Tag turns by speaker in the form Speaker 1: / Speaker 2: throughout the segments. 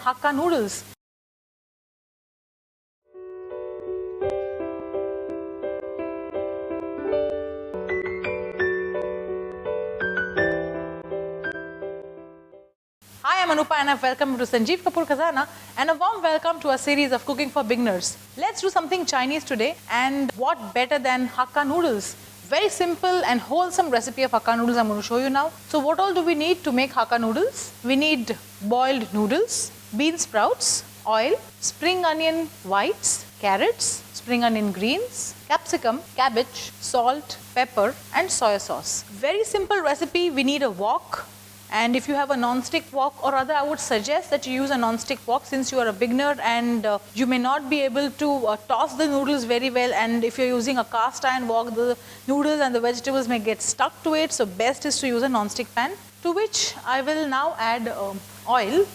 Speaker 1: Hakka noodles. Hi, I'm Anupa and I've welcomed to Sanjeev Kapoor Khazana and a warm welcome to our series of Cooking for Beginners. Let's do something Chinese today, and what better than Hakka noodles? Very simple and wholesome recipe of Hakka noodles I'm going to show you now. So what all do we need to make Hakka noodles? We need boiled noodles, bean sprouts, oil, spring onion whites, carrots, spring onion greens, capsicum, cabbage, salt, pepper and soya sauce. Very simple recipe. We need a wok. And if you have a non-stick wok, or rather I would suggest that you use a non-stick wok since you are a beginner and you may not be able to toss the noodles very well, and if you're using a cast iron wok, the noodles and the vegetables may get stuck to it, so best is to use a non-stick pan, to which I will now add oil.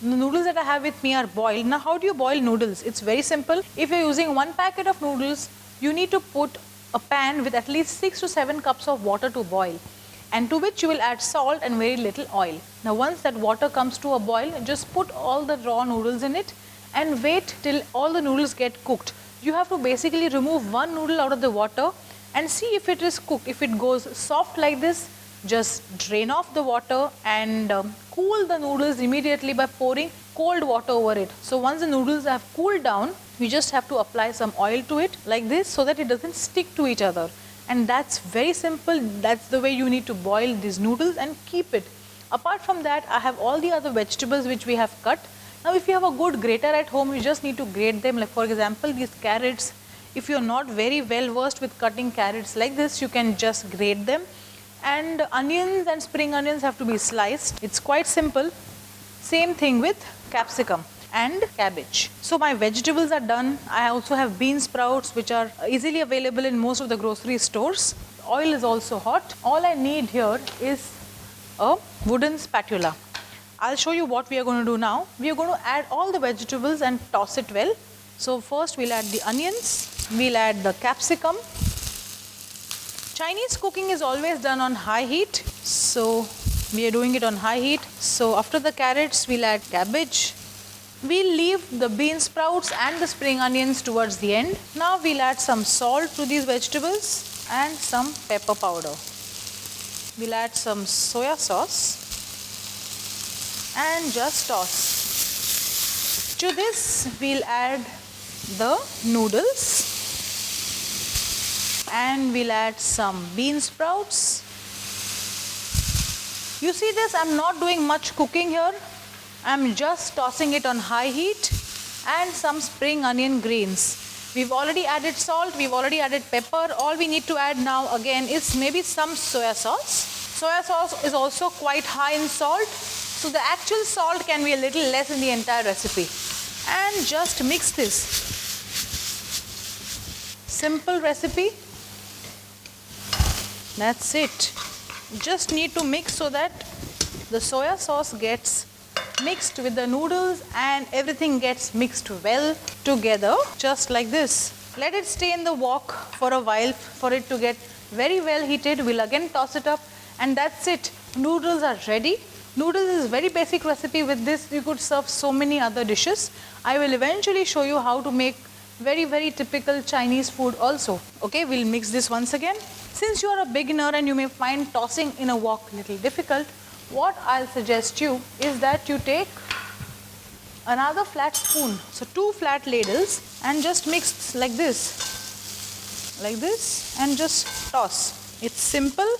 Speaker 1: The noodles that I have with me are boiled. Now how do you boil noodles? It's very simple. If you're using 1 packet of noodles, you need to put a pan with at least 6 to 7 cups of water to boil, and to which you will add salt and very little oil. Now once that water comes to a boil, just put all the raw noodles in it and wait till all the noodles get cooked. You have to basically remove one noodle out of the water and see if it is cooked. If it goes soft like this, just drain off the water and cool the noodles immediately by pouring cold water over it. So once the noodles have cooled down, you just have to apply some oil to it like this so that it doesn't stick to each other. And that's very simple. That's the way you need to boil these noodles and keep it. Apart from that, I have all the other vegetables which we have cut. Now if you have a good grater at home, you just need to grate them. Like for example, these carrots, if you're not very well versed with cutting carrots like this, you can just grate them. And onions and spring onions have to be sliced. It's quite simple. Same thing with capsicum and cabbage. So my vegetables are done. I also have bean sprouts which are easily available in most of the grocery stores. Oil is also hot. All I need here is a wooden spatula. I'll show you what we are going to do now. We are going to add all the vegetables and toss it well. So first we'll add the onions, we'll add the capsicum. Chinese cooking is always done on high heat, so we are doing it on high heat. So after the carrots, we'll add cabbage. We'll leave the bean sprouts and the spring onions towards the end. Now we'll add some salt to these vegetables and some pepper powder. We'll add some soya sauce and just toss. To this we'll add the noodles and we'll add some bean sprouts. You see this, I'm not doing much cooking here. I'm just tossing it on high heat, and some spring onion greens. We've already added salt, we've already added pepper. All we need to add now again is maybe some soya sauce. Soya sauce is also quite high in salt, so the actual salt can be a little less in the entire recipe. And just mix this. Simple recipe. That's it. Just need to mix so that the soya sauce gets mixed with the noodles and everything gets mixed well together, just like this. Let it stay in the wok for a while for it to get very well heated. We'll again toss it up, and that's it. Noodles are ready. Noodles is a very basic recipe. With this you could serve so many other dishes. I will eventually show you how to make very typical Chinese food also. Okay, we'll mix this once again. Since you are a beginner and you may find tossing in a wok a little difficult, what I'll suggest you is that you take another flat spoon, so 2 flat ladles, and just mix like this, and just toss. It's simple.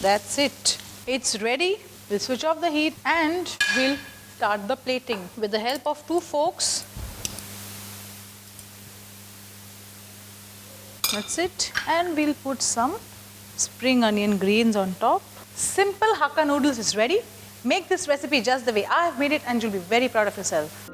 Speaker 1: That's it. It's ready. We'll switch off the heat and we'll start the plating with the help of 2 forks. That's it. And we'll put some spring onion greens on top. Simple Hakka noodles is ready. Make this recipe just the way I have made it and you'll be very proud of yourself.